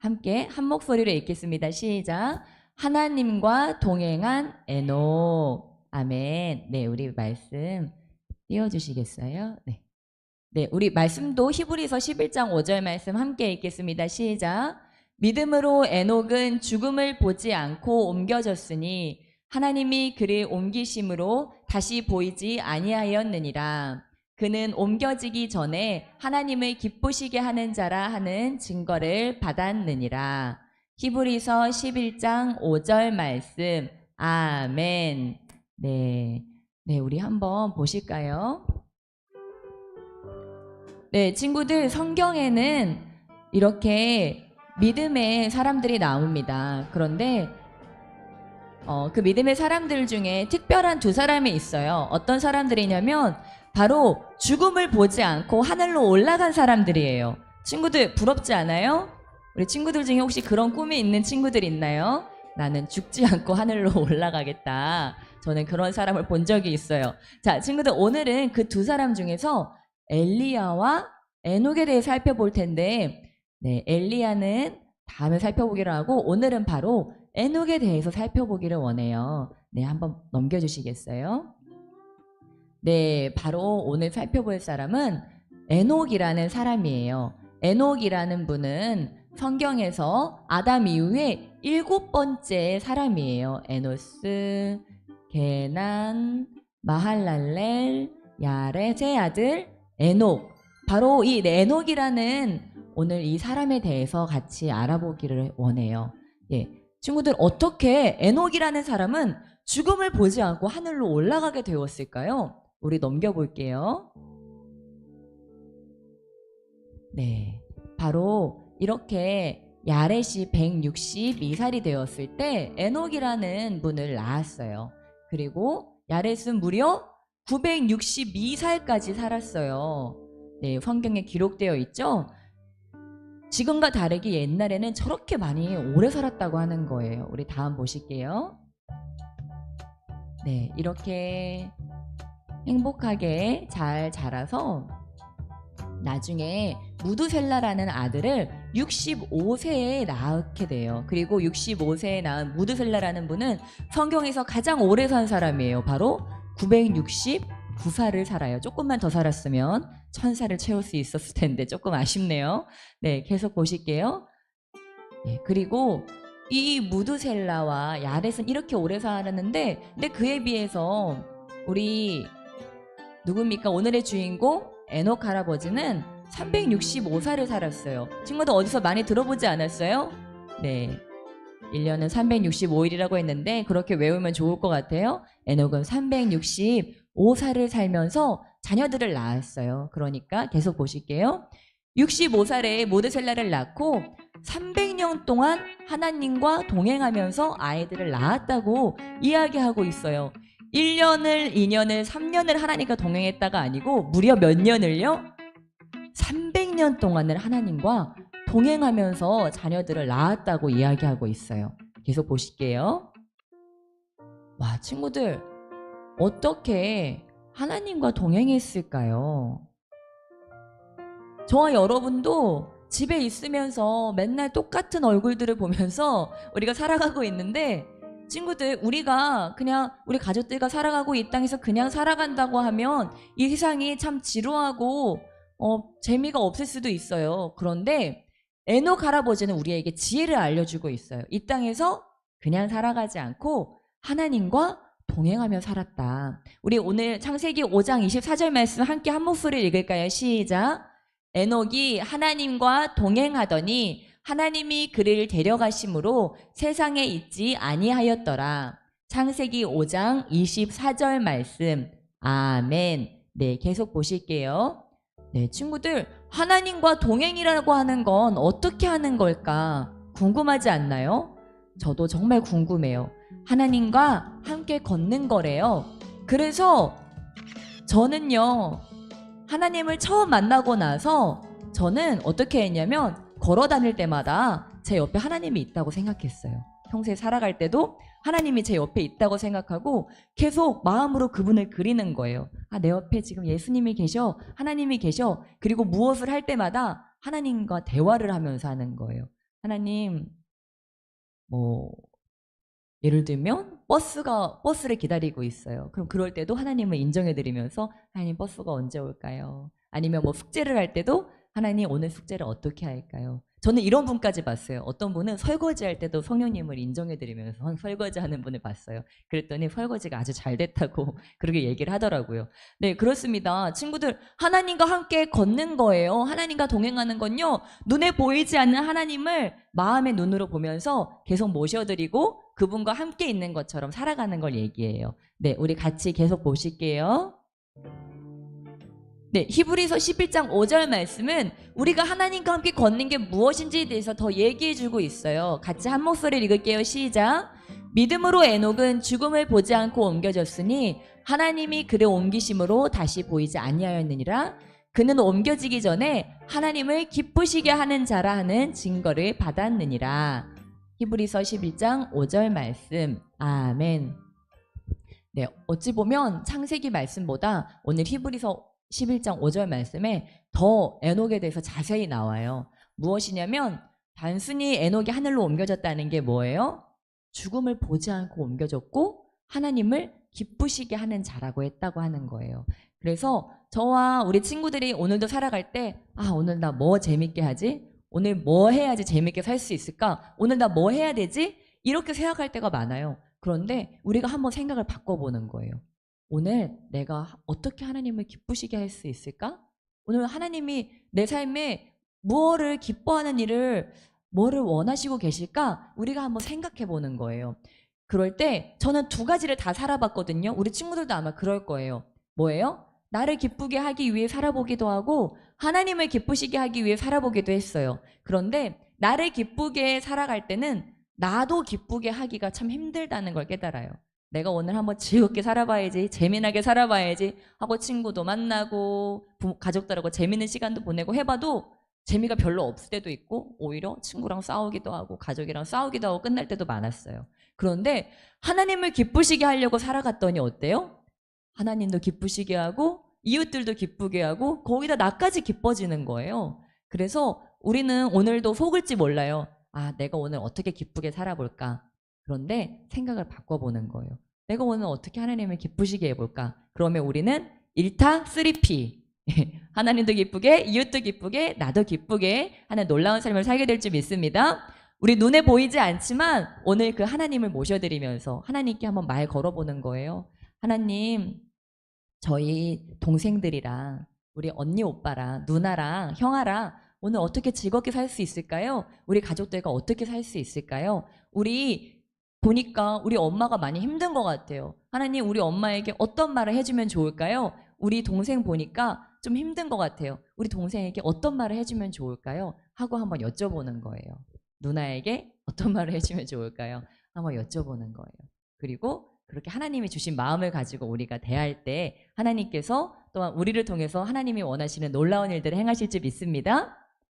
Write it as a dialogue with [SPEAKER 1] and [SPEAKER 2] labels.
[SPEAKER 1] 함께 한 목소리로 읽겠습니다. 시작. 하나님과 동행한 에녹. 아멘. 네, 우리 말씀 띄워주시겠어요? 네. 네, 우리 말씀도 히브리서 11장 5절 말씀 함께 읽겠습니다. 시작. 믿음으로 에녹은 죽음을 보지 않고 옮겨졌으니 하나님이 그를 옮기심으로 다시 보이지 아니하였느니라. 그는 옮겨지기 전에 하나님을 기쁘시게 하는 자라 하는 증거를 받았느니라. 히브리서 11장 5절 말씀. 아멘. 네. 네, 우리 한번 보실까요? 네, 친구들, 성경에는 이렇게 믿음의 사람들이 나옵니다. 그런데 그 믿음의 사람들 중에 특별한 두 사람이 있어요. 어떤 사람들이냐면 바로 죽음을 보지 않고 하늘로 올라간 사람들이에요. 친구들, 부럽지 않아요? 우리 친구들 중에 혹시 그런 꿈이 있는 친구들 있나요? 나는 죽지 않고 하늘로 올라가겠다. 저는 그런 사람을 본 적이 있어요. 자, 친구들, 오늘은 그 두 사람 중에서 엘리야와 에녹에 대해 살펴볼 텐데, 네, 엘리야는 다음에 살펴보기로 하고 오늘은 바로 에녹에 대해서 살펴보기를 원해요. 네, 한번 넘겨주시겠어요? 네, 바로 오늘 살펴볼 사람은 에녹이라는 사람이에요. 에녹이라는 분은 성경에서 아담 이후에 7번째 사람이에요. 에노스, 게난, 마할랄렐, 야렛의 아들 에녹. 바로 이 에녹이라는 오늘 이 사람에 대해서 같이 알아보기를 원해요. 예, 친구들, 어떻게 에녹이라는 사람은 죽음을 보지 않고 하늘로 올라가게 되었을까요? 우리 넘겨볼게요. 네, 바로 이렇게 야렛이 162살이 되었을 때 에녹이라는 분을 낳았어요. 그리고 야렛은 무려 962살까지 살았어요. 네, 성경에 기록되어 있죠? 지금과 다르게 옛날에는 저렇게 많이 오래 살았다고 하는 거예요. 우리 다음 보실게요. 네, 이렇게 행복하게 잘 자라서 나중에 무드셀라라는 아들을 65세에 낳게 돼요. 그리고 65세에 낳은 무드셀라라는 분은 성경에서 가장 오래 산 사람이에요. 바로 969살을 살아요. 조금만 더 살았으면 1000살을 채울 수 있었을 텐데 조금 아쉽네요. 네, 계속 보실게요. 네, 그리고 이 무드셀라와 야렛은 이렇게 오래 살았는데, 근데 그에 비해서 우리 누굽니까? 오늘의 주인공 에녹 할아버지는 365살을 살았어요. 친구들 어디서 많이 들어보지 않았어요? 네, 1년은 365일이라고 했는데 그렇게 외우면 좋을 것 같아요. 에녹은 365살을 살면서 자녀들을 낳았어요. 그러니까 계속 보실게요. 65살에 모드셀라를 낳고 300년 동안 하나님과 동행하면서 아이들을 낳았다고 이야기하고 있어요. 1년을, 2년을, 3년을 하나님과 동행했다가 아니고 무려 몇 년을요? 300년 동안을 하나님과 동행하면서 자녀들을 낳았다고 이야기하고 있어요. 계속 보실게요. 와, 친구들, 어떻게 하나님과 동행했을까요? 저와 여러분도 집에 있으면서 맨날 똑같은 얼굴들을 보면서 우리가 살아가고 있는데, 친구들, 우리가 그냥 우리 가족들과 살아가고 이 땅에서 그냥 살아간다고 하면 이 세상이 참 지루하고 재미가 없을 수도 있어요. 그런데 에녹 할아버지는 우리에게 지혜를 알려주고 있어요. 이 땅에서 그냥 살아가지 않고 하나님과 동행하며 살았다. 우리 오늘 창세기 5장 24절 말씀 함께 한 목소리 읽을까요? 시작. 에녹이 하나님과 동행하더니 하나님이 그를 데려가심으로 세상에 있지 아니하였더라. 창세기 5장 24절 말씀. 아멘. 네, 계속 보실게요. 네, 친구들, 하나님과 동행이라고 하는 건 어떻게 하는 걸까? 궁금하지 않나요? 저도 정말 궁금해요. 하나님과 함께 걷는 거래요. 그래서 저는요, 하나님을 처음 만나고 나서 저는 어떻게 했냐면 걸어 다닐 때마다 제 옆에 하나님이 있다고 생각했어요. 평소에 살아갈 때도 하나님이 제 옆에 있다고 생각하고 계속 마음으로 그분을 그리는 거예요. 아, 내 옆에 지금 예수님이 계셔, 하나님이 계셔. 그리고 무엇을 할 때마다 하나님과 대화를 하면서 하는 거예요. 하나님, 뭐 예를 들면 버스를 기다리고 있어요. 그럼 그럴 때도 하나님을 인정해 드리면서 하나님 버스가 언제 올까요? 아니면 뭐 숙제를 할 때도 하나님 오늘 숙제를 어떻게 할까요? 저는 이런 분까지 봤어요. 어떤 분은 설거지 할 때도 성령님을 인정해 드리면서 설거지 하는 분을 봤어요. 그랬더니 설거지가 아주 잘 됐다고 그렇게 얘기를 하더라고요. 네, 그렇습니다. 친구들, 하나님과 함께 걷는 거예요. 하나님과 동행하는 건요, 눈에 보이지 않는 하나님을 마음의 눈으로 보면서 계속 모셔드리고 그분과 함께 있는 것처럼 살아가는 걸 얘기해요. 네, 우리 같이 계속 보실게요. 네, 히브리서 11장 5절 말씀은 우리가 하나님과 함께 걷는 게 무엇인지에 대해서 더 얘기해 주고 있어요. 같이 한 목소리를 읽을게요. 시작. 믿음으로 에녹은 죽음을 보지 않고 옮겨졌으니 하나님이 그를 옮기심으로 다시 보이지 아니하였느니라. 그는 옮겨지기 전에 하나님을 기쁘시게 하는 자라 하는 증거를 받았느니라. 히브리서 11장 5절 말씀. 아멘. 네, 어찌 보면 창세기 말씀보다 오늘 히브리서 11장 5절 말씀에 더 에녹에 대해서 자세히 나와요. 무엇이냐면 단순히 에녹이 하늘로 옮겨졌다는 게 뭐예요? 죽음을 보지 않고 옮겨졌고 하나님을 기쁘시게 하는 자라고 했다고 하는 거예요. 그래서 저와 우리 친구들이 오늘도 살아갈 때 오늘 나 뭐 재밌게 하지? 오늘 뭐 해야지 재밌게 살 수 있을까? 오늘 나 뭐 해야 되지? 이렇게 생각할 때가 많아요. 그런데 우리가 한번 생각을 바꿔보는 거예요. 오늘 내가 어떻게 하나님을 기쁘시게 할 수 있을까? 오늘 하나님이 내 삶에 무엇을 기뻐하는 일을, 뭐를 원하시고 계실까? 우리가 한번 생각해 보는 거예요. 그럴 때 저는 두 가지를 다 살아봤거든요. 우리 친구들도 아마 그럴 거예요. 뭐예요? 나를 기쁘게 하기 위해 살아보기도 하고 하나님을 기쁘시게 하기 위해 살아보기도 했어요. 그런데 나를 기쁘게 살아갈 때는 나도 기쁘게 하기가 참 힘들다는 걸 깨달아요. 내가 오늘 한번 즐겁게 살아봐야지, 재미나게 살아봐야지 하고 친구도 만나고 가족들하고 재밌는 시간도 보내고 해봐도 재미가 별로 없을 때도 있고 오히려 친구랑 싸우기도 하고 가족이랑 싸우기도 하고 끝날 때도 많았어요. 그런데 하나님을 기쁘시게 하려고 살아갔더니 어때요? 하나님도 기쁘시게 하고 이웃들도 기쁘게 하고 거기다 나까지 기뻐지는 거예요. 그래서 우리는 오늘도 속을지 몰라요. 내가 오늘 어떻게 기쁘게 살아볼까? 그런데 생각을 바꿔보는 거예요. 내가 오늘 어떻게 하나님을 기쁘시게 해볼까? 그러면 우리는 1타 3P. 하나님도 기쁘게, 이웃도 기쁘게, 나도 기쁘게 하는 놀라운 삶을 살게 될 줄 믿습니다. 우리 눈에 보이지 않지만 오늘 그 하나님을 모셔드리면서 하나님께 한번 말 걸어보는 거예요. 하나님, 저희 동생들이랑 우리 언니 오빠랑 누나랑 형아랑 오늘 어떻게 즐겁게 살 수 있을까요? 우리 가족들과 어떻게 살 수 있을까요? 우리 보니까 우리 엄마가 많이 힘든 것 같아요. 하나님, 우리 엄마에게 어떤 말을 해주면 좋을까요? 우리 동생 보니까 좀 힘든 것 같아요. 우리 동생에게 어떤 말을 해주면 좋을까요? 하고 한번 여쭤보는 거예요. 누나에게 어떤 말을 해주면 좋을까요? 한번 여쭤보는 거예요. 그리고 그렇게 하나님이 주신 마음을 가지고 우리가 대할 때 하나님께서 또한 우리를 통해서 하나님이 원하시는 놀라운 일들을 행하실 줄 믿습니다.